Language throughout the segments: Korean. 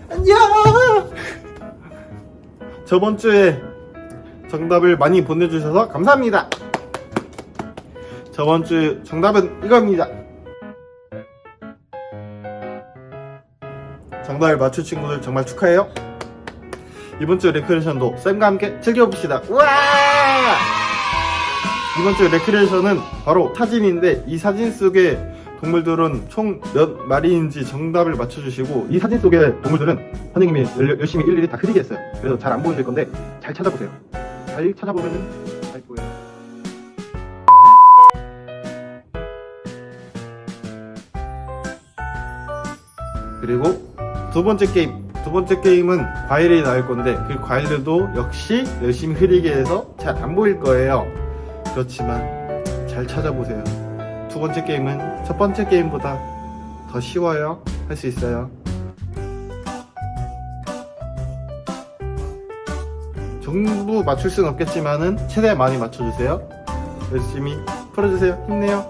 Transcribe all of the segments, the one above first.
안녕. 저번 주에 정답을 많이 보내주셔서 감사합니다. 저번 주 정답은 이겁니다. 정답을 맞춘 친구들 정말 축하해요. 이번 주 레크레이션도 쌤과 함께 즐겨봅시다. 우와! 이번 주 레크레이션은 바로 사진인데, 이 사진 속의 동물들은 총 몇 마리인지 정답을 맞춰주시고, 이 사진 속의 동물들은 선생님이 열심히 일일이 다 그리게 했어요. 그래서 잘 안 보이실 건데 잘 찾아보세요. 잘 찾아보면은 잘 보여요. 그리고 두 번째 게임은 과일이 나올 건데, 그 과일들도 역시 열심히 흐리게 해서 잘 안 보일 거예요. 그렇지만 잘 찾아보세요. 두 번째 게임은 첫 번째 게임보다 더 쉬워요. 할 수 있어요. 전부 맞출 순 없겠지만은 최대한 많이 맞춰주세요. 열심히 풀어주세요. 힘내요.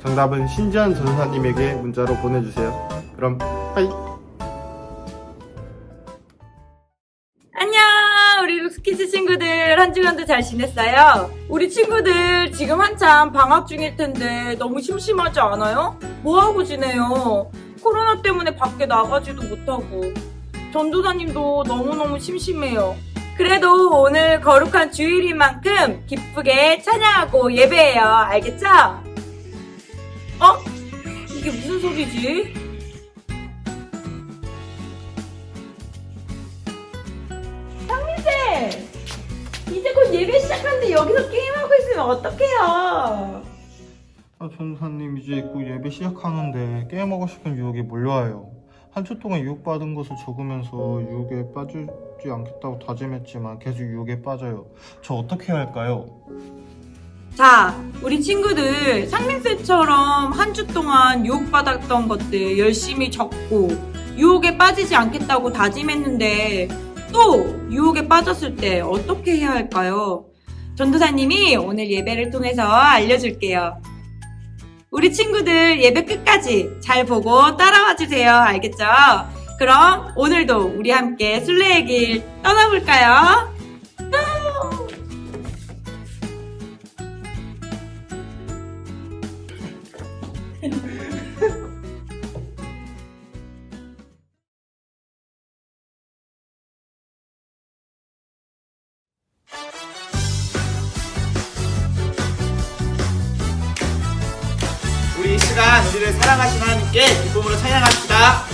정답은 신지한 전사님에게 문자로 보내주세요. 그럼 빠이. 안녕, 우리 룩스키즈 친구들. 한 주간도 잘 지냈어요? 우리 친구들 지금 한참 방학 중일 텐데 너무 심심하지 않아요? 뭐하고 지내요? 코로나 때문에 밖에 나가지도 못하고 전도사님도 너무너무 심심해요. 그래도 오늘 거룩한 주일인 만큼 기쁘게 찬양하고 예배해요. 알겠죠? 이게 무슨 소리지? 상민쌤! 이제 곧 예배 시작하는데 여기서 게임하고 있으면 어떡해요? 전사님, 이제 곧 예배 시작하는데 게임하고 싶은 유혹이 몰려와요. 한 주 동안 유혹받은 것을 적으면서 유혹에 빠지지 않겠다고 다짐했지만 계속 유혹에 빠져요. 저 어떻게 해야 할까요? 자, 우리 친구들 상민쌤처럼 한 주 동안 유혹받았던 것들 열심히 적고 유혹에 빠지지 않겠다고 다짐했는데 또 유혹에 빠졌을 때 어떻게 해야 할까요? 전도사님이 오늘 예배를 통해서 알려줄게요. 우리 친구들 예배 끝까지 잘 보고 따라와 주세요. 알겠죠? 그럼 오늘도 우리 함께 순례의 길 떠나볼까요? 우리 이 시간 우리를 사랑하신 하나님께 기쁨으로 찬양합시다.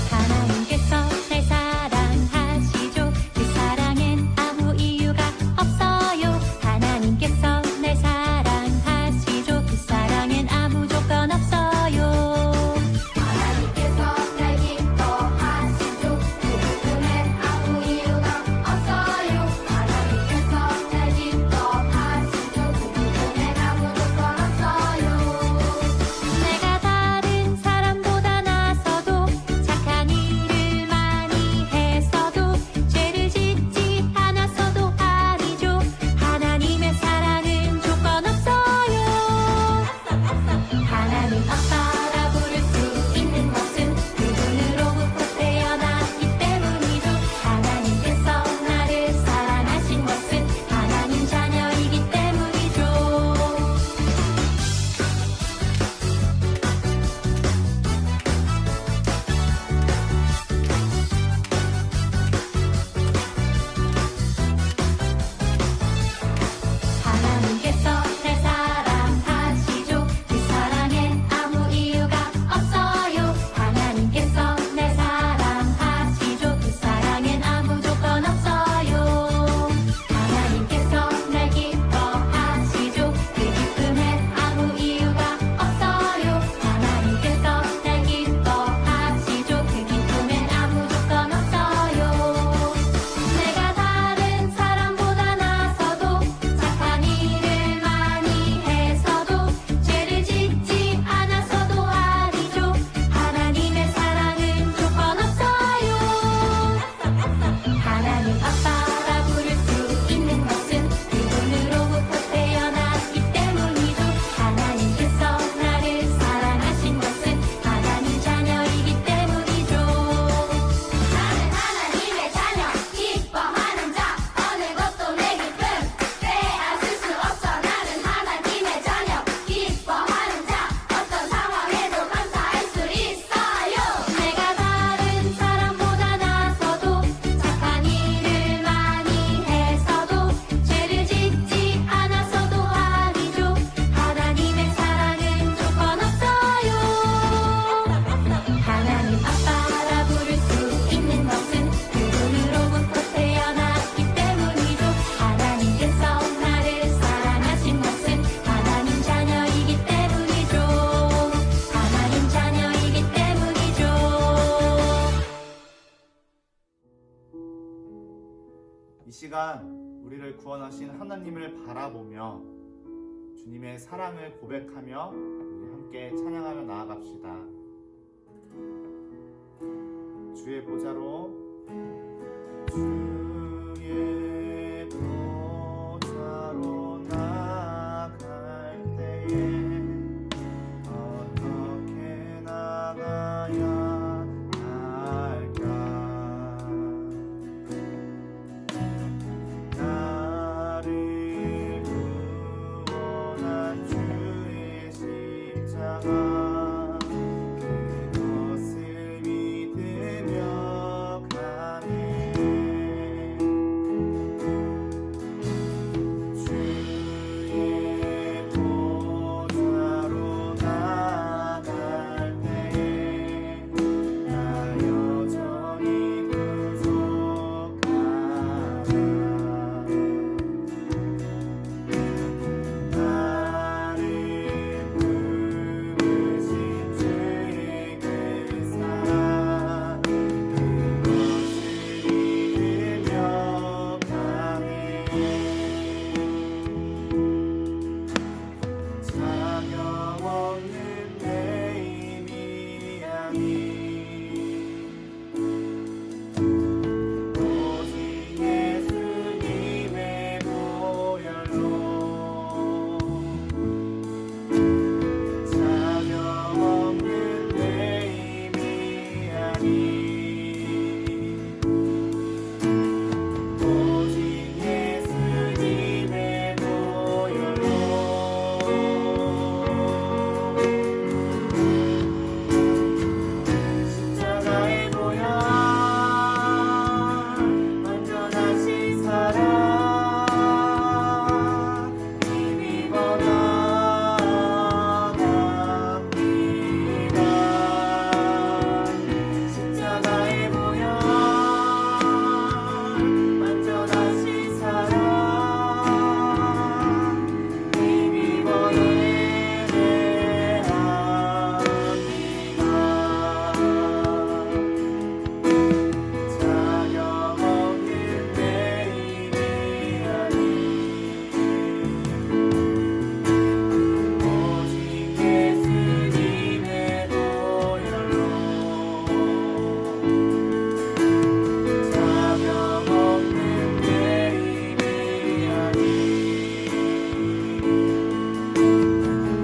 하나님께서 날 사랑하시죠. 그 사랑엔 아무 이유가 없어요. 하나님께서 날 사랑하시죠. 그 사랑엔 아무 조건 없어요. 하나님께서 날 기뻐하시죠. 그 부분엔 아무 이유가 없어요. 하나님께서 날 기뻐하시죠. 그 부분엔 아무 조건 없어요. 이 시간 우리를 구원하신 하나님을 바라보며 주님의 사랑을 고백하며 우리 함께 찬양하며 나아갑시다. 주의 보좌로 주의 보좌로 나아갈 때에 어떻게 나가야 할까? 나를 구원한 주의 십자가 그것을 믿으며 가네. 주의 보좌로 나아갈 때에 나 여전히 부족하다. 나를 부르신 주의 그 사랑 그것을 믿으며 가네. 자격 없는 내 힘이 아닌 오직 예수님의 보혈로 자격 없는 내 힘이 아닌 오직 예수님의 보혈로 십자가의 보혈 완전하신 사랑 힘입어 나갑니다. 십자가의 보혈 완전하신 사랑 힘입어 예배합니다. 자격 없는 내 힘이 아닌 오직 예수님의 보혈로 자격 없는 내 힘이 아닌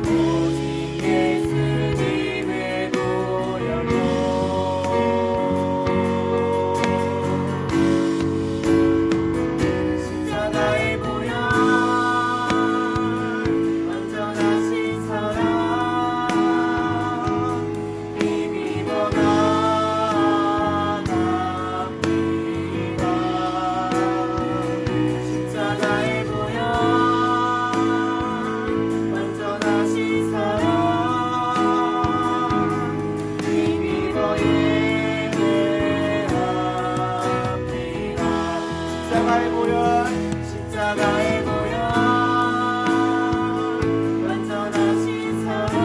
오직 예수님의 보혈로 십자가의 보혈 완전하신 사랑 힘입어 나갑니다. 십자가의 보혈 완전하신 사랑 힘입어 예배합니다. 십자가의 보혈 십자가의 보혈 완전하신 사랑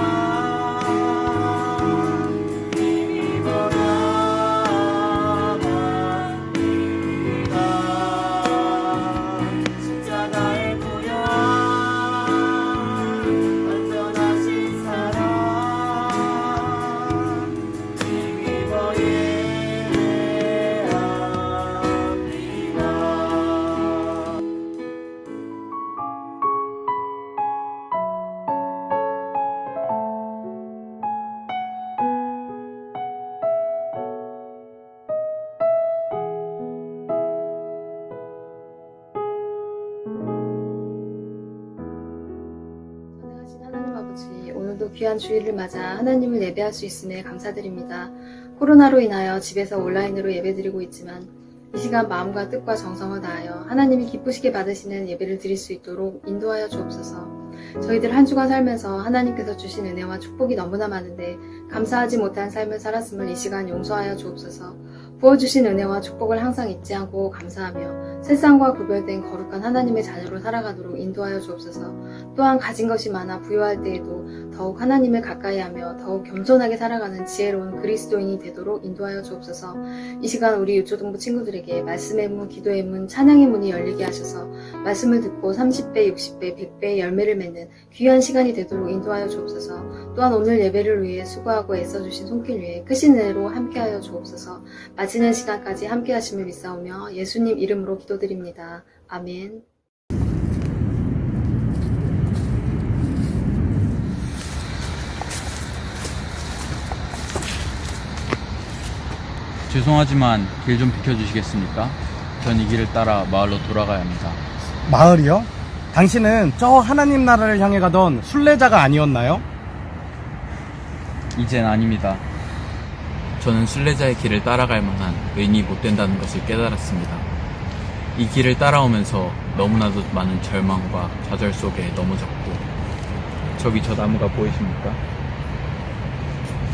힘입어 나갑니다. 십자가의 보혈 완전하신 사랑 힘입어 예배합니다. 전능하신 하나님 아버지, 오늘도 귀한 주일을 맞아 하나님을 예배할 수 있음에 감사드립니다. 코로나로 인하여 집에서 온라인으로 예배드리고 있지만 이 시간 마음과 뜻과 정성을 다하여 하나님이 기쁘시게 받으시는 예배를 드릴 수 있도록 인도하여 주옵소서. 저희들 한 주간 살면서 하나님께서 주신 은혜와 축복이 너무나 많은데 감사하지 못한 삶을 살았음을 이 시간 용서하여 주옵소서. 부어주신 은혜와 축복을 항상 잊지 않고 감사하며 세상과 구별된 거룩한 하나님의 자녀로 살아가도록 인도하여 주옵소서. 또한 가진 것이 많아 부유할 때에도 더욱 하나님을 가까이하며 더욱 겸손하게 살아가는 지혜로운 그리스도인이 되도록 인도하여 주옵소서. 이 시간 우리 유초등부 친구들에게 말씀의 문, 기도의 문, 찬양의 문이 열리게 하셔서 말씀을 듣고 30배, 60배, 100배의 열매를 맺는 귀한 시간이 되도록 인도하여 주옵소서. 또한 오늘 예배를 위해 수고하고 애써주신 손길 위에 크신 은혜로 함께하여 주옵소서. 마치는 시간까지 함께하심을 믿사오며 예수님 이름으로 기도드립니다. 아멘. 죄송하지만 길 좀 비켜주시겠습니까? 전 이 길을 따라 마을로 돌아가야 합니다. 마을이요? 당신은 저 하나님 나라를 향해 가던 순례자가 아니었나요? 이젠 아닙니다. 저는 순례자의 길을 따라갈 만한 의인이 못 된다는 것을 깨달았습니다. 이 길을 따라오면서 너무나도 많은 절망과 좌절 속에 넘어졌고, 저기 저 나무가 보이십니까?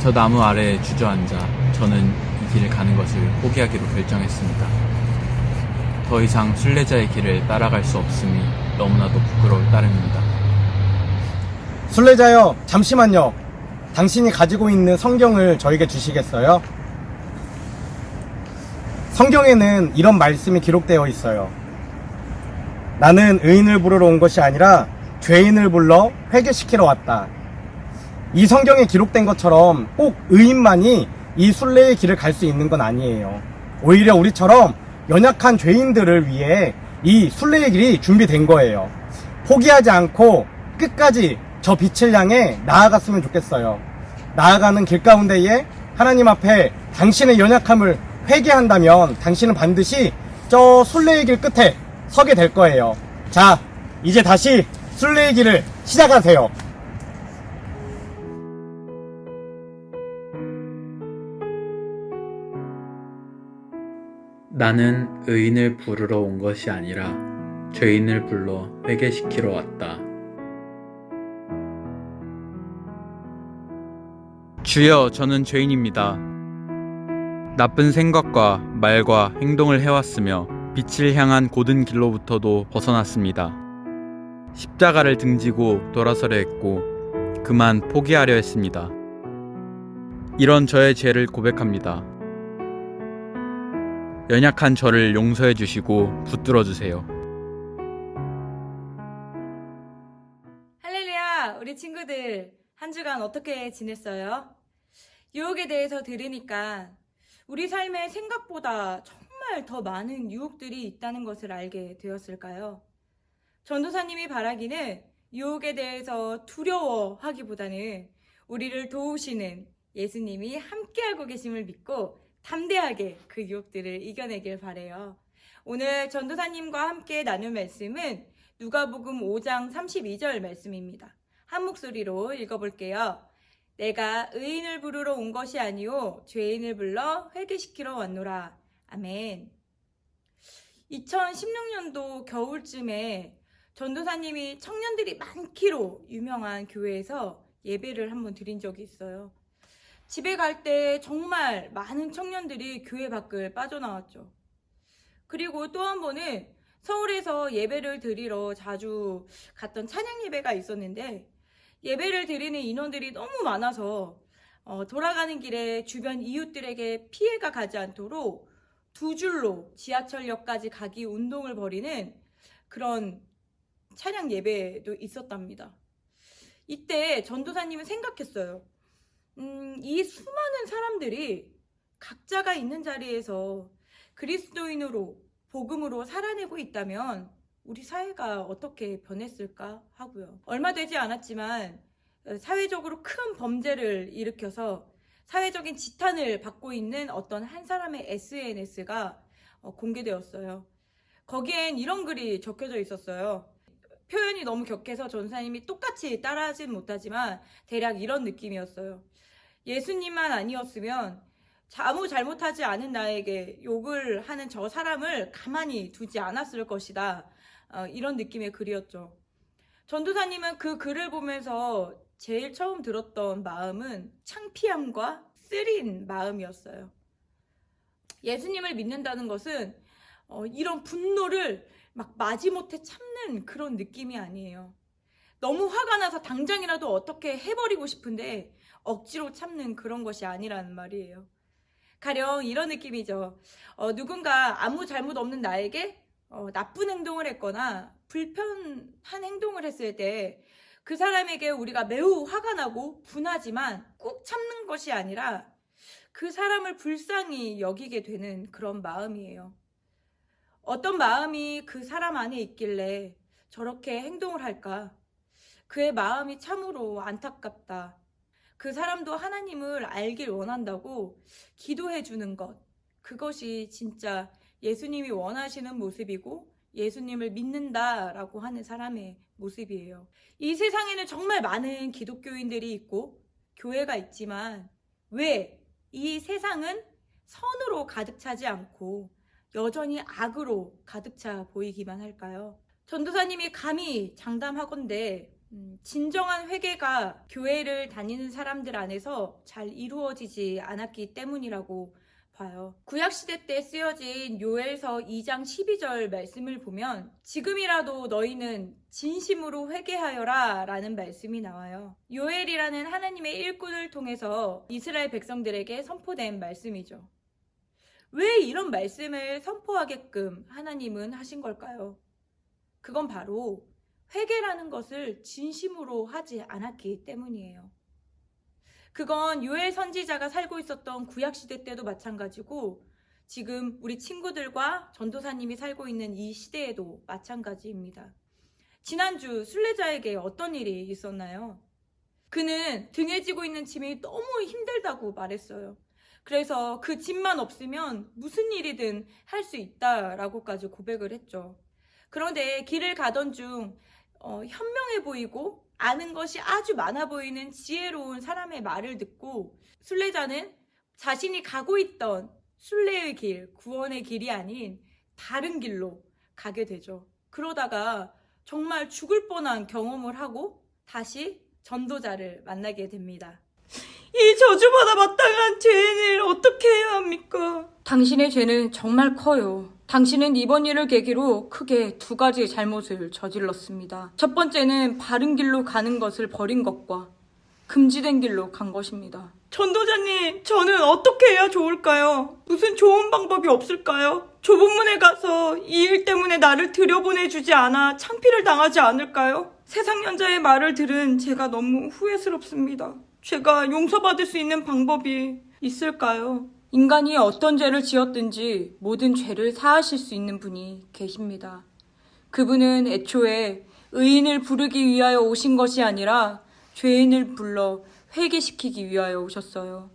저 나무 아래에 주저앉아 저는 이 길을 가는 것을 포기하기로 결정했습니다. 더 이상 순례자의 길을 따라갈 수 없음이 너무나도 부끄러울 따름입니다. 순례자여, 잠시만요. 당신이 가지고 있는 성경을 저에게 주시겠어요? 성경에는 이런 말씀이 기록되어 있어요. 나는 의인을 부르러 온 것이 아니라 죄인을 불러 회개시키러 왔다. 이 성경에 기록된 것처럼 꼭 의인만이 이 순례의 길을 갈 수 있는 건 아니에요. 오히려 우리처럼 연약한 죄인들을 위해 이 순례의 길이 준비된 거예요. 포기하지 않고 끝까지 저 빛을 향해 나아갔으면 좋겠어요. 나아가는 길 가운데에 하나님 앞에 당신의 연약함을 회개한다면 당신은 반드시 저 순례의 길 끝에 서게 될 거예요. 자, 이제 다시 순례의 길을 시작하세요. 나는 의인을 부르러 온 것이 아니라 죄인을 불러 회개시키러 왔다. 주여, 저는 죄인입니다. 나쁜 생각과 말과 행동을 해왔으며 빛을 향한 고든 길로부터도 벗어났습니다. 십자가를 등지고 돌아서려 했고 그만 포기하려 했습니다. 이런 저의 죄를 고백합니다. 연약한 저를 용서해 주시고 붙들어 주세요. 할렐루야! 우리 친구들 한 주간 어떻게 지냈어요? 유혹에 대해서 들으니까 우리 삶에 생각보다 정말 더 많은 유혹들이 있다는 것을 알게 되었을까요? 전도사님이 바라기는 유혹에 대해서 두려워하기보다는 우리를 도우시는 예수님이 함께하고 계심을 믿고 담대하게 그 유혹들을 이겨내길 바래요. 오늘 전도사님과 함께 나눌 말씀은 누가복음 5장 32절 말씀입니다. 한 목소리로 읽어볼게요. 내가 의인을 부르러 온 것이 아니요 죄인을 불러 회개시키러 왔노라. 아멘. 2016년도 겨울쯤에 전도사님이 청년들이 많기로 유명한 교회에서 예배를 한번 드린 적이 있어요. 집에 갈 때 정말 많은 청년들이 교회 밖을 빠져나왔죠. 그리고 또 한 번은 서울에서 예배를 드리러 자주 갔던 찬양 예배가 있었는데 예배를 드리는 인원들이 너무 많아서 돌아가는 길에 주변 이웃들에게 피해가 가지 않도록 두 줄로 지하철역까지 가기 운동을 벌이는 그런 찬양 예배도 있었답니다. 이때 전도사님은 생각했어요. 이 수많은 사람들이 각자가 있는 자리에서 그리스도인으로 복음으로 살아내고 있다면 우리 사회가 어떻게 변했을까 하고요. 얼마 되지 않았지만 사회적으로 큰 범죄를 일으켜서 사회적인 지탄을 받고 있는 어떤 한 사람의 SNS가 공개되었어요. 거기엔 이런 글이 적혀져 있었어요. 표현이 너무 격해서 전사님이 똑같이 따라하진 못하지만 대략 이런 느낌이었어요. 예수님만 아니었으면 아무 잘못하지 않은 나에게 욕을 하는 저 사람을 가만히 두지 않았을 것이다. 이런 느낌의 글이었죠. 전도사님은 그 글을 보면서 제일 처음 들었던 마음은 창피함과 쓰린 마음이었어요. 예수님을 믿는다는 것은 이런 분노를 막 마지못해 참는 그런 느낌이 아니에요. 너무 화가 나서 당장이라도 어떻게 해버리고 싶은데 억지로 참는 그런 것이 아니라는 말이에요. 가령 이런 느낌이죠. 누군가 아무 잘못 없는 나에게 나쁜 행동을 했거나 불편한 행동을 했을 때 그 사람에게 우리가 매우 화가 나고 분하지만 꾹 참는 것이 아니라 그 사람을 불쌍히 여기게 되는 그런 마음이에요. 어떤 마음이 그 사람 안에 있길래 저렇게 행동을 할까? 그의 마음이 참으로 안타깝다. 그 사람도 하나님을 알길 원한다고 기도해 주는 것. 그것이 진짜 예수님이 원하시는 모습이고 예수님을 믿는다라고 하는 사람의 모습이에요. 이 세상에는 정말 많은 기독교인들이 있고 교회가 있지만 왜 이 세상은 선으로 가득 차지 않고 여전히 악으로 가득 차 보이기만 할까요? 전도사님이 감히 장담하건대 진정한 회개가 교회를 다니는 사람들 안에서 잘 이루어지지 않았기 때문이라고 봐요. 구약시대 때 쓰여진 요엘서 2장 12절 말씀을 보면 지금이라도 너희는 진심으로 회개하여라 라는 말씀이 나와요. 요엘이라는 하나님의 일꾼을 통해서 이스라엘 백성들에게 선포된 말씀이죠. 왜 이런 말씀을 선포하게끔 하나님은 하신 걸까요? 그건 바로 회개라는 것을 진심으로 하지 않았기 때문이에요. 그건 요엘 선지자가 살고 있었던 구약시대 때도 마찬가지고 지금 우리 친구들과 전도사님이 살고 있는 이 시대에도 마찬가지입니다. 지난주 순례자에게 어떤 일이 있었나요? 그는 등에 지고 있는 짐이 너무 힘들다고 말했어요. 그래서 그 짐만 없으면 무슨 일이든 할 수 있다라고까지 고백을 했죠. 그런데 길을 가던 중 현명해 보이고 아는 것이 아주 많아 보이는 지혜로운 사람의 말을 듣고 순례자는 자신이 가고 있던 순례의 길, 구원의 길이 아닌 다른 길로 가게 되죠. 그러다가 정말 죽을 뻔한 경험을 하고 다시 전도자를 만나게 됩니다. 이 저주받아 마땅한 죄인을 어떻게 해야 합니까? 당신의 죄는 정말 커요. 당신은 이번 일을 계기로 크게 두 가지 잘못을 저질렀습니다. 첫 번째는 바른 길로 가는 것을 버린 것과 금지된 길로 간 것입니다. 전도자님, 저는 어떻게 해야 좋을까요? 무슨 좋은 방법이 없을까요? 좁은 문에 가서 이 일 때문에 나를 들여보내주지 않아 창피를 당하지 않을까요? 세상 연자의 말을 들은 제가 너무 후회스럽습니다. 제가 용서받을 수 있는 방법이 있을까요? 인간이 어떤 죄를 지었든지 모든 죄를 사하실 수 있는 분이 계십니다. 그분은 애초에 의인을 부르기 위하여 오신 것이 아니라 죄인을 불러 회개시키기 위하여 오셨어요.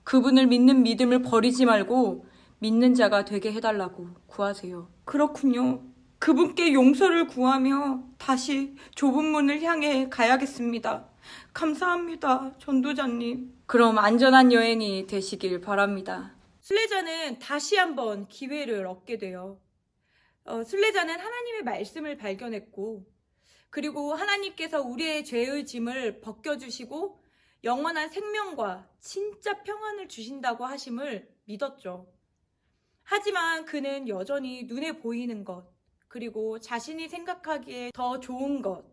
그분을 믿는 믿음을 버리지 말고 믿는 자가 되게 해달라고 구하세요. 그렇군요. 그분께 용서를 구하며 다시 좁은 문을 향해 가야겠습니다. 감사합니다, 전도자님. 그럼 안전한 여행이 되시길 바랍니다. 순례자는 다시 한번 기회를 얻게 돼요. 순례자는 하나님의 말씀을 발견했고 그리고 하나님께서 우리의 죄의 짐을 벗겨주시고 영원한 생명과 진짜 평안을 주신다고 하심을 믿었죠. 하지만 그는 여전히 눈에 보이는 것 그리고 자신이 생각하기에 더 좋은 것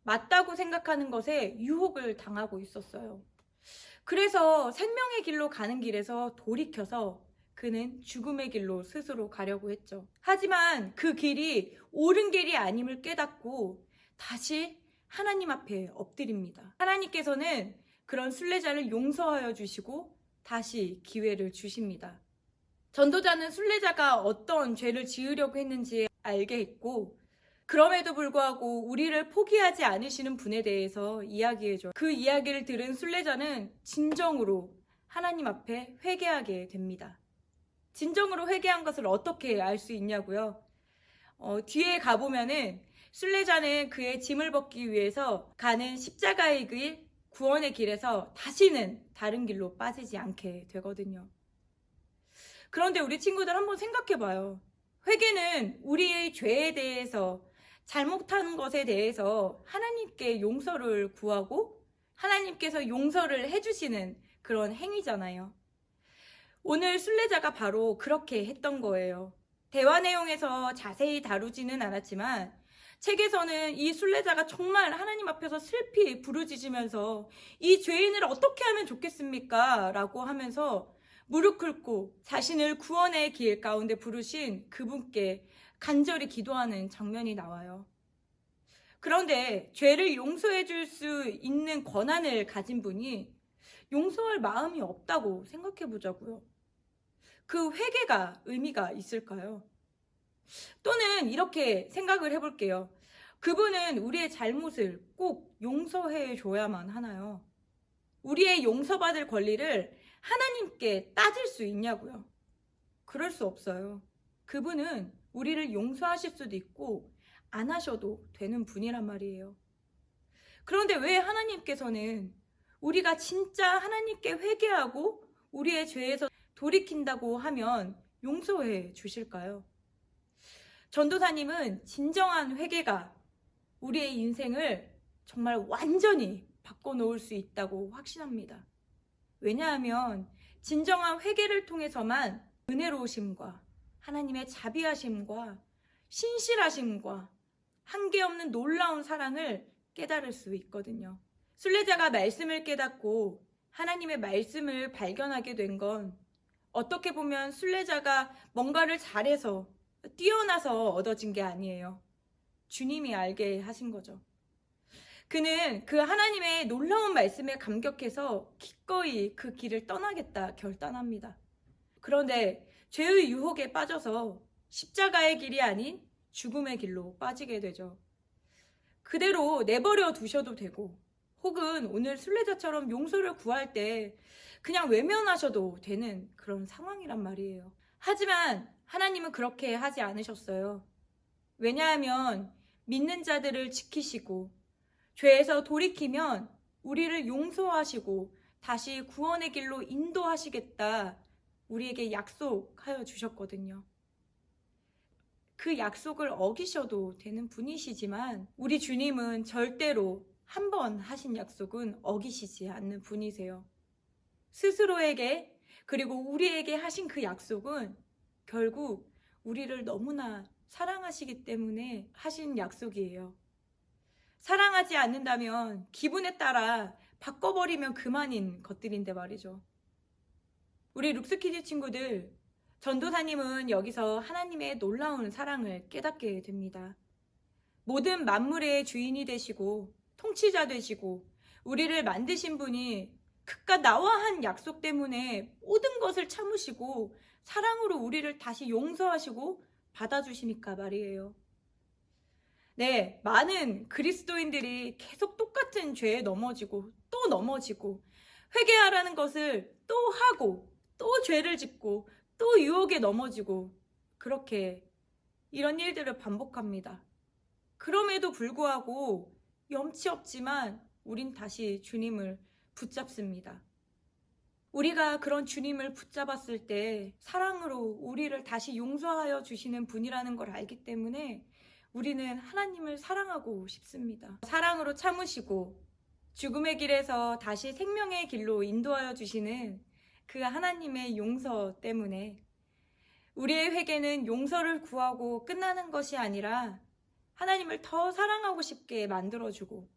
맞다고 생각하는 것에 유혹을 당하고 있었어요. 그래서 생명의 길로 가는 길에서 돌이켜서 그는 죽음의 길로 스스로 가려고 했죠. 하지만 그 길이 옳은 길이 아님을 깨닫고 다시 하나님 앞에 엎드립니다. 하나님께서는 그런 순례자를 용서하여 주시고 다시 기회를 주십니다. 전도자는 순례자가 어떤 죄를 지으려고 했는지 알게 했고 그럼에도 불구하고 우리를 포기하지 않으시는 분에 대해서 이야기해줘. 그 이야기를 들은 순례자는 진정으로 하나님 앞에 회개하게 됩니다. 진정으로 회개한 것을 어떻게 알 수 있냐고요? 뒤에 가보면은 순례자는 그의 짐을 벗기 위해서 가는 십자가의 길, 구원의 길에서 다시는 다른 길로 빠지지 않게 되거든요. 그런데 우리 친구들 한번 생각해봐요. 회개는 우리의 죄에 대해서 잘못한 것에 대해서 하나님께 용서를 구하고 하나님께서 용서를 해주시는 그런 행위잖아요. 오늘 순례자가 바로 그렇게 했던 거예요. 대화 내용에서 자세히 다루지는 않았지만 책에서는 이 순례자가 정말 하나님 앞에서 슬피 부르짖으면서 이 죄인을 어떻게 하면 좋겠습니까? 라고 하면서 무릎 꿇고 자신을 구원의 길 가운데 부르신 그분께 간절히 기도하는 장면이 나와요. 그런데 죄를 용서해 줄 수 있는 권한을 가진 분이 용서할 마음이 없다고 생각해 보자고요. 그 회개가 의미가 있을까요? 또는 이렇게 생각을 해볼게요. 그분은 우리의 잘못을 꼭 용서해 줘야만 하나요? 우리의 용서받을 권리를 하나님께 따질 수 있냐고요? 그럴 수 없어요. 그분은 우리를 용서하실 수도 있고 안 하셔도 되는 분이란 말이에요. 그런데 왜 하나님께서는 우리가 진짜 하나님께 회개하고 우리의 죄에서 돌이킨다고 하면 용서해 주실까요? 전도사님은 진정한 회개가 우리의 인생을 정말 완전히 바꿔놓을 수 있다고 확신합니다. 왜냐하면 진정한 회개를 통해서만 은혜로우심과 하나님의 자비하심과 신실하심과 한계없는 놀라운 사랑을 깨달을 수 있거든요. 순례자가 말씀을 깨닫고 하나님의 말씀을 발견하게 된 건 어떻게 보면 순례자가 뭔가를 잘해서 뛰어나서 얻어진 게 아니에요. 주님이 알게 하신 거죠. 그는 그 하나님의 놀라운 말씀에 감격해서 기꺼이 그 길을 떠나겠다 결단합니다. 그런데 죄의 유혹에 빠져서 십자가의 길이 아닌 죽음의 길로 빠지게 되죠. 그대로 내버려 두셔도 되고 혹은 오늘 순례자처럼 용서를 구할 때 그냥 외면하셔도 되는 그런 상황이란 말이에요. 하지만 하나님은 그렇게 하지 않으셨어요. 왜냐하면 믿는 자들을 지키시고 죄에서 돌이키면 우리를 용서하시고 다시 구원의 길로 인도하시겠다 우리에게 약속하여 주셨거든요. 그 약속을 어기셔도 되는 분이시지만 우리 주님은 절대로 한 번 하신 약속은 어기시지 않는 분이세요. 스스로에게 그리고 우리에게 하신 그 약속은 결국 우리를 너무나 사랑하시기 때문에 하신 약속이에요. 사랑하지 않는다면 기분에 따라 바꿔버리면 그만인 것들인데 말이죠. 우리 룩스키즈 친구들, 전도사님은 여기서 하나님의 놀라운 사랑을 깨닫게 됩니다. 모든 만물의 주인이 되시고 통치자 되시고 우리를 만드신 분이 그깟 나와 한 약속 때문에 모든 것을 참으시고 사랑으로 우리를 다시 용서하시고 받아주시니까 말이에요. 네, 많은 그리스도인들이 계속 똑같은 죄에 넘어지고 또 넘어지고 회개하라는 것을 또 하고 또 죄를 짓고 또 유혹에 넘어지고 그렇게 이런 일들을 반복합니다. 그럼에도 불구하고 염치 없지만 우린 다시 주님을 붙잡습니다. 우리가 그런 주님을 붙잡았을 때 사랑으로 우리를 다시 용서하여 주시는 분이라는 걸 알기 때문에 우리는 하나님을 사랑하고 싶습니다. 사랑으로 참으시고 죽음의 길에서 다시 생명의 길로 인도하여 주시는 그 하나님의 용서 때문에 우리의 회개는 용서를 구하고 끝나는 것이 아니라 하나님을 더 사랑하고 싶게 만들어주고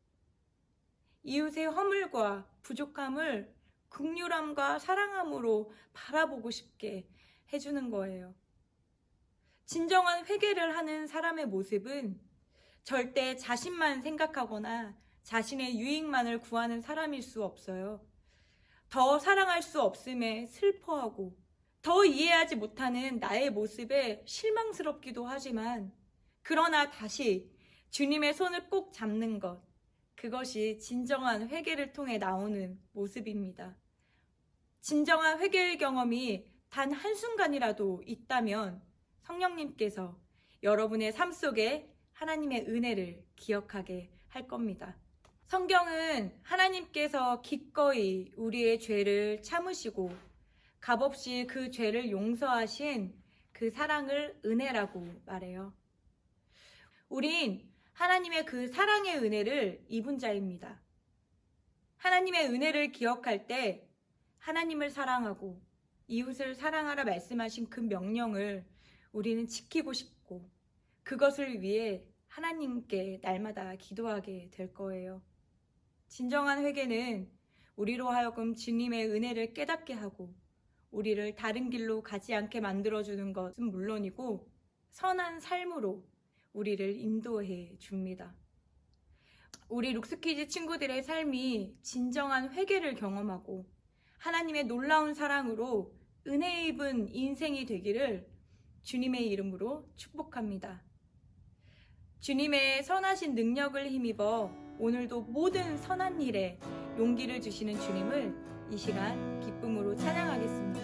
이웃의 허물과 부족함을 긍휼함과 사랑함으로 바라보고 싶게 해주는 거예요. 진정한 회개를 하는 사람의 모습은 절대 자신만 생각하거나 자신의 유익만을 구하는 사람일 수 없어요. 더 사랑할 수 없음에 슬퍼하고 더 이해하지 못하는 나의 모습에 실망스럽기도 하지만 그러나 다시 주님의 손을 꼭 잡는 것, 그것이 진정한 회개를 통해 나오는 모습입니다. 진정한 회개의 경험이 단 한순간이라도 있다면 성령님께서 여러분의 삶 속에 하나님의 은혜를 기억하게 할 겁니다. 성경은 하나님께서 기꺼이 우리의 죄를 참으시고 값없이 그 죄를 용서하신 그 사랑을 은혜라고 말해요. 우린 하나님의 그 사랑의 은혜를 입은 자입니다. 하나님의 은혜를 기억할 때 하나님을 사랑하고 이웃을 사랑하라 말씀하신 그 명령을 우리는 지키고 싶고 그것을 위해 하나님께 날마다 기도하게 될 거예요. 진정한 회개는 우리로 하여금 주님의 은혜를 깨닫게 하고 우리를 다른 길로 가지 않게 만들어주는 것은 물론이고 선한 삶으로 우리를 인도해 줍니다. 우리 룩스키즈 친구들의 삶이 진정한 회개를 경험하고 하나님의 놀라운 사랑으로 은혜 입은 인생이 되기를 주님의 이름으로 축복합니다. 주님의 선하신 능력을 힘입어 오늘도 모든 선한 일에 용기를 주시는 주님을 이 시간 기쁨으로 찬양하겠습니다.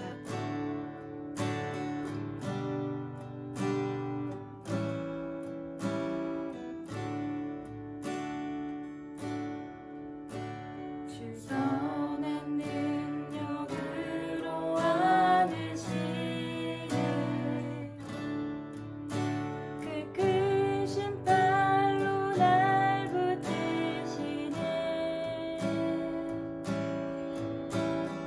주 선한 능력으로 안으시네 그 큰 신발로 날 붙드시네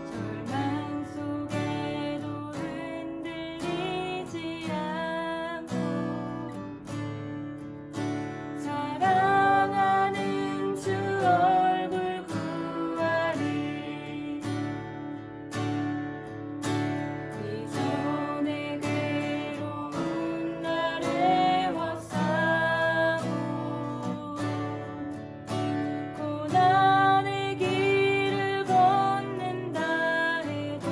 절망 속에도 흔들리지 않고 사랑하는 주 얼굴 구하리 이전의 괴로운 나를 벗사고 고난의 길을 걷는다 해도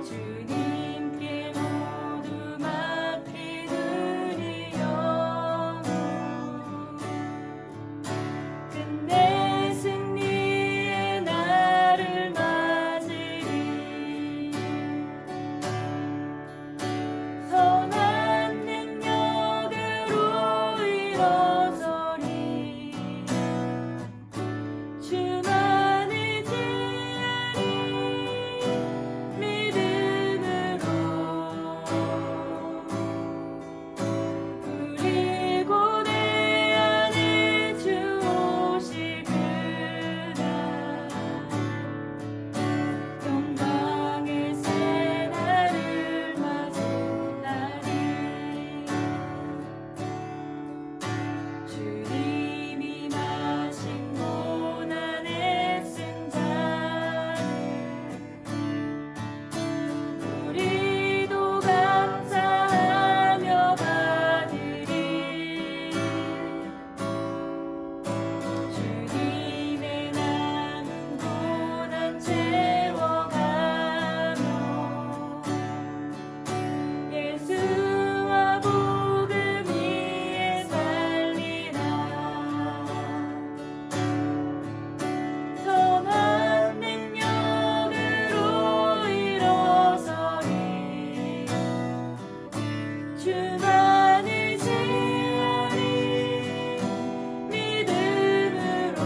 주님께 모두 맡기는 이 영혼 끝내 승리의 날을 맞으리 선한 능력으로 일어서리 주만 의지하리 믿음으로 우리 고대 안에 주 오실 그날 영광의 새날을 맞으리니 주님이 마신 고난의 쓴 잔을 우리도 감사하며 받으리 주님의 남은 고난 채워가며 예수와 복음 위에 살리라 선한 능력으로 일어서리 주만 의지하리 믿음으로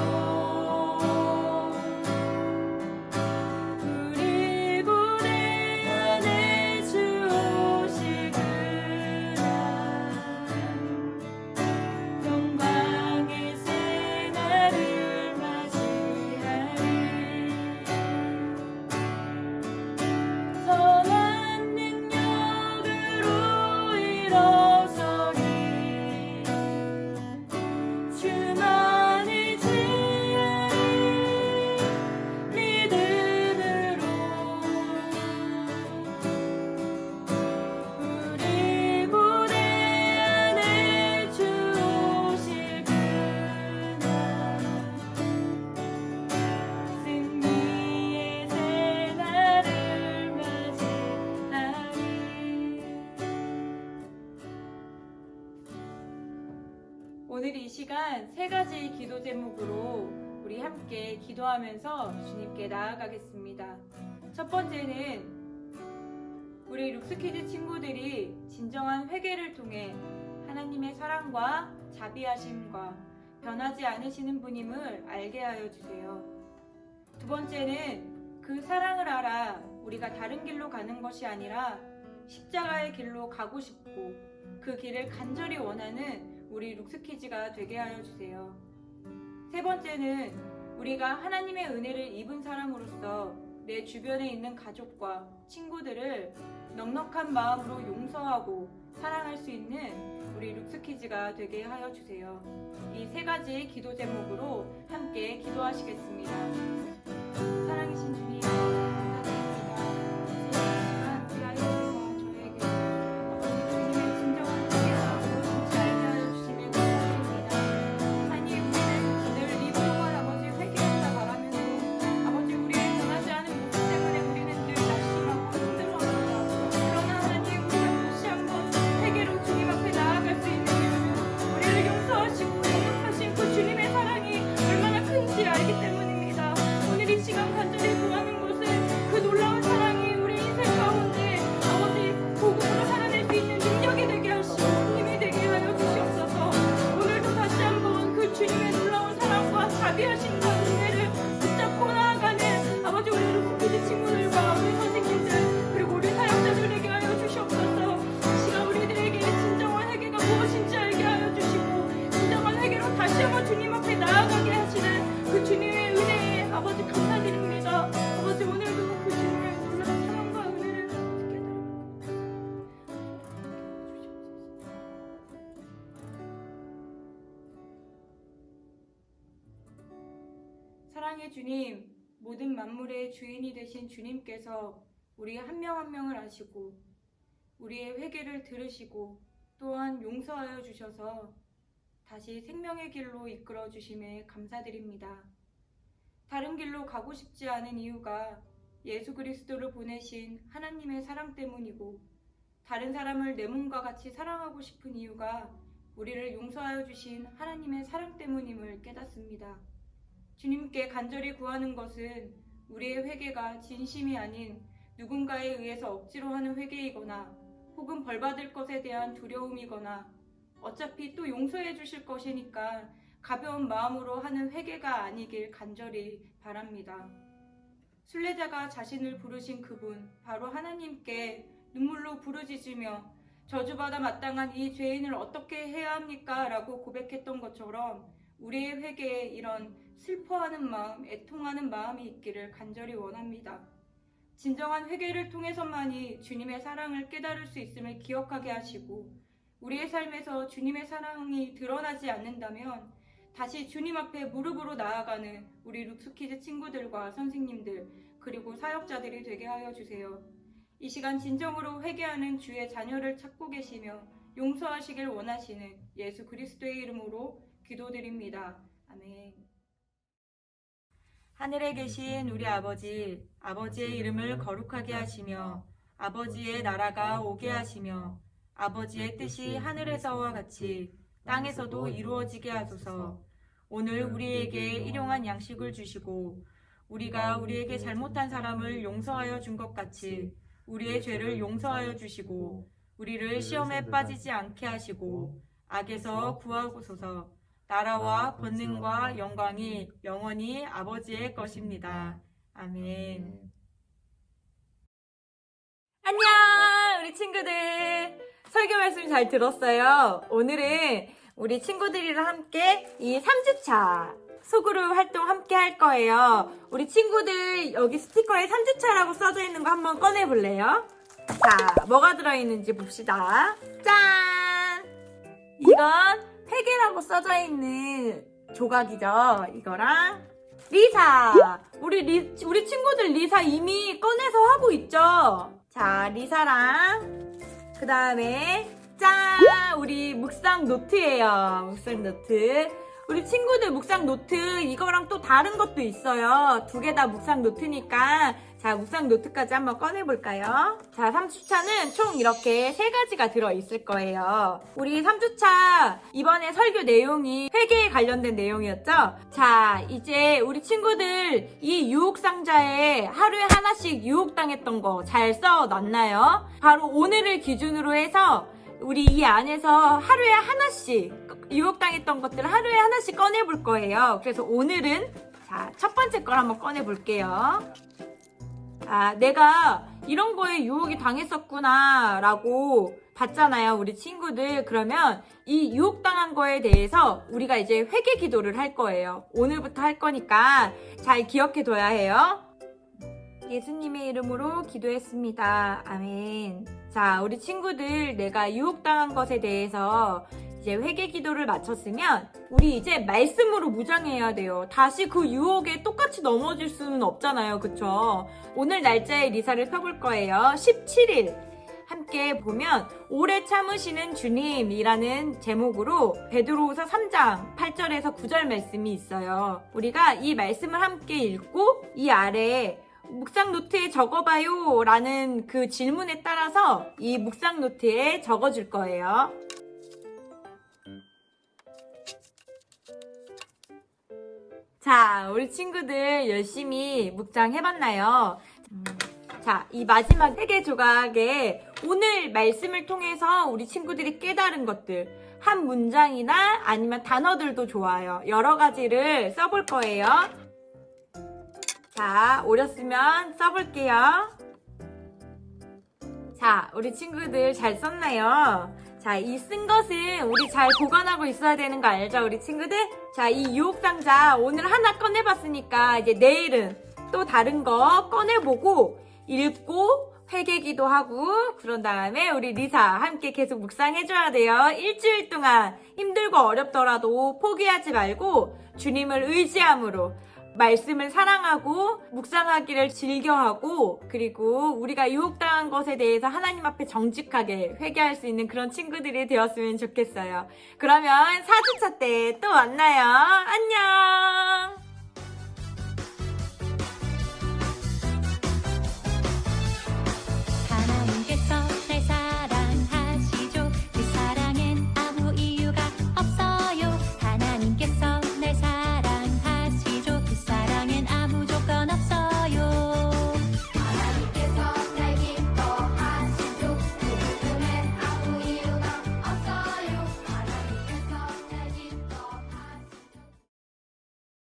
우리 고대 안에 주 오실 그날 영광의 새날을 맞이하리 선한 능력으로 일어서리 주만 의지하리 믿음으로 우리 고대 안에 주 오실 그날 승리의 새날을 맞이하리 오늘 이 시간 세 가지 기도 제목으로 우리 함께 기도하면서 주님께 나아가겠습니다. 첫 번째는 우리 룩스키즈 친구들이 진정한 회개를 통해 하나님의 사랑과 자비하심과 변하지 않으시는 분임을 알게 하여 주세요. 두 번째는 그 사랑을 알아 우리가 다른 길로 가는 것이 아니라 십자가의 길로 가고 싶고 그 길을 간절히 원하는 우리 룩스키즈가 되게 하여 주세요. 세 번째는 우리가 하나님의 은혜를 입은 사람으로서 내 주변에 있는 가족과 친구들을 넉넉한 마음으로 용서하고 사랑할 수 있는 우리 룩스키즈가 되게 하여 주세요. 이 세 가지 기도 제목으로 함께 기도하시겠습니다. 사랑이신 주님, 감사드립니다. 우리 아이들과 저에게 주님의 진정한 뜻을 진짜 알게 하여 주시면 감사드립니다. 하나님, 우리는 늘 이 동안 아버지 회개하자 말하면서 아버지 우리의 변하지 않은 모습 때문에 우리는 늘 낙심하고 힘들어합니다. 그러나 하나님, 우리가 다시 한번 회개로 주님 앞에 나아갈 수 있는 이유는 우리를 용서하시고 용납하신 그 주님의 사랑이 얼마나 큰지 알기 때문입니다. 오늘 이 시간 간절히 구하는 것은 그 놀라운 사랑이 우리 인생 가운데 아버지 복음으로 살아낼 수 있는 능력이 되게 하시고 힘이 되게 하여 주시옵소서. 오늘도 다시 한번 그 주님의 놀라운 사랑과 자비하신 그 은혜를 붙잡고 나아가는 아버지 우리 룩스키즈 친구들과 우리 선생님들 그리고 우리 사역자들 되게 하여 주시옵소서. 이 시간 우리들에게 진정한 회개가 무엇인지 알게 하여 주시고 진정한 회개로 다시 한번 주님 앞에 나아가게 하시는 그 주님의 은혜에 아버지 감사드립니다. 아버지 오늘도 그 주님의 놀라운 사랑과 은혜를 사랑의 주님, 모든 만물의 주인이 되신 주님께서 우리 한 명 한 명을 아시고 우리의 회개를 들으시고 또한 용서하여 주셔서 다시 생명의 길로 이끌어 주심에 감사드립니다. 다른 길로 가고 싶지 않은 이유가 예수 그리스도를 보내신 하나님의 사랑 때문이고 다른 사람을 내 몸과 같이 사랑하고 싶은 이유가 우리를 용서하여 주신 하나님의 사랑 때문임을 깨닫습니다. 주님께 간절히 구하는 것은 우리의 회개가 진심이 아닌 누군가에 의해서 억지로 하는 회개이거나 혹은 벌받을 것에 대한 두려움이거나 어차피 또 용서해 주실 것이니까 가벼운 마음으로 하는 회개가 아니길 간절히 바랍니다. 순례자가 자신을 부르신 그분, 바로 하나님께 눈물로 부르짖으며 저주받아 마땅한 이 죄인을 어떻게 해야 합니까? 라고 고백했던 것처럼 우리의 회개에 이런 슬퍼하는 마음, 애통하는 마음이 있기를 간절히 원합니다. 진정한 회개를 통해서만이 주님의 사랑을 깨달을 수 있음을 기억하게 하시고 우리의 삶에서 주님의 사랑이 드러나지 않는다면 다시 주님 앞에 무릎으로 나아가는 우리 룩스키즈 친구들과 선생님들 그리고 사역자들이 되게 하여 주세요. 이 시간 진정으로 회개하는 주의 자녀를 찾고 계시며 용서하시길 원하시는 예수 그리스도의 이름으로 기도드립니다. 아멘. 하늘에 계신 우리 아버지, 아버지의 이름을 거룩하게 하시며 아버지의 나라가 오게 하시며 아버지의 뜻이 하늘에서와 같이 땅에서도 이루어지게 하소서. 오늘 우리에게 일용할 양식을 주시고 우리가 우리에게 잘못한 사람을 용서하여 준 것 같이 우리의 죄를 용서하여 주시고 우리를 시험에 빠지지 않게 하시고 악에서 구하소서. 나라와 권능과 영광이 영원히 아버지의 것입니다. 아멘. 안녕 우리 친구들, 설교 말씀 잘 들었어요? 오늘은 우리 친구들이랑 함께 이 3주차 소그룹 활동 함께 할 거예요. 우리 친구들 여기 스티커에 3주차라고 써져 있는 거 한번 꺼내 볼래요? 자, 뭐가 들어있는지 봅시다. 짠! 이건 회계라고 써져 있는 조각이죠. 이거랑 리사! 우리 친구들 리사 이미 꺼내서 하고 있죠? 자, 리사랑 그 다음에 짠! 우리 묵상 노트예요. 묵상 노트. 우리 친구들 묵상 노트 이거랑 또 다른 것도 있어요. 두 개 다 묵상 노트니까 자, 묵상 노트까지 한번 꺼내볼까요? 자, 3주차는 총 이렇게 3가지가 들어있을 거예요. 우리 3주차 이번에 설교 내용이 회계에 관련된 내용이었죠? 자, 이제 우리 친구들 이 유혹상자에 하루에 하나씩 유혹당했던 거 잘 써놨나요? 바로 오늘을 기준으로 해서 우리 이 안에서 하루에 하나씩 유혹당했던 것들을 하루에 하나씩 꺼내볼 거예요. 그래서 오늘은 자, 첫 번째 걸 한번 꺼내볼게요. 아, 내가 이런 거에 유혹이 당했었구나 라고 봤잖아요, 우리 친구들. 그러면 이 유혹당한 거에 대해서 우리가 이제 회개 기도를 할 거예요. 오늘부터 할 거니까 잘 기억해 둬야 해요. 예수님의 이름으로 기도했습니다. 아멘. 자, 우리 친구들, 내가 유혹당한 것에 대해서 이제 회개 기도를 마쳤으면 우리 이제 말씀으로 무장해야 돼요. 다시 그 유혹에 똑같이 넘어질 수는 없잖아요. 그쵸? 오늘 날짜에 리사를 펴볼 거예요. 17일. 함께 보면 오래 참으시는 주님이라는 제목으로 베드로후서 3장 8절에서 9절 말씀이 있어요. 우리가 이 말씀을 함께 읽고 이 아래에 묵상 노트에 적어봐요 라는 그 질문에 따라서 이 묵상 노트에 적어줄 거예요. 자, 우리 친구들 열심히 묵상해봤나요? 자, 이 마지막 회개 조각에 오늘 말씀을 통해서 우리 친구들이 깨달은 것들, 한 문장이나 아니면 단어들도 좋아요. 여러 가지를 써볼 거예요. 자, 오렸으면 써볼게요. 자, 우리 친구들 잘 썼나요? 자, 이 쓴 것은 우리 잘 보관하고 있어야 되는 거 알죠, 우리 친구들? 자, 이 유혹상자 오늘 하나 꺼내봤으니까 이제 내일은 또 다른 거 꺼내보고 읽고 회개기도 하고 그런 다음에 우리 리사 함께 계속 묵상해줘야 돼요. 일주일 동안 힘들고 어렵더라도 포기하지 말고 주님을 의지함으로 말씀을 사랑하고 묵상하기를 즐겨하고 그리고 우리가 유혹당한 것에 대해서 하나님 앞에 정직하게 회개할 수 있는 그런 친구들이 되었으면 좋겠어요. 그러면 4주차 때 또 만나요. 안녕.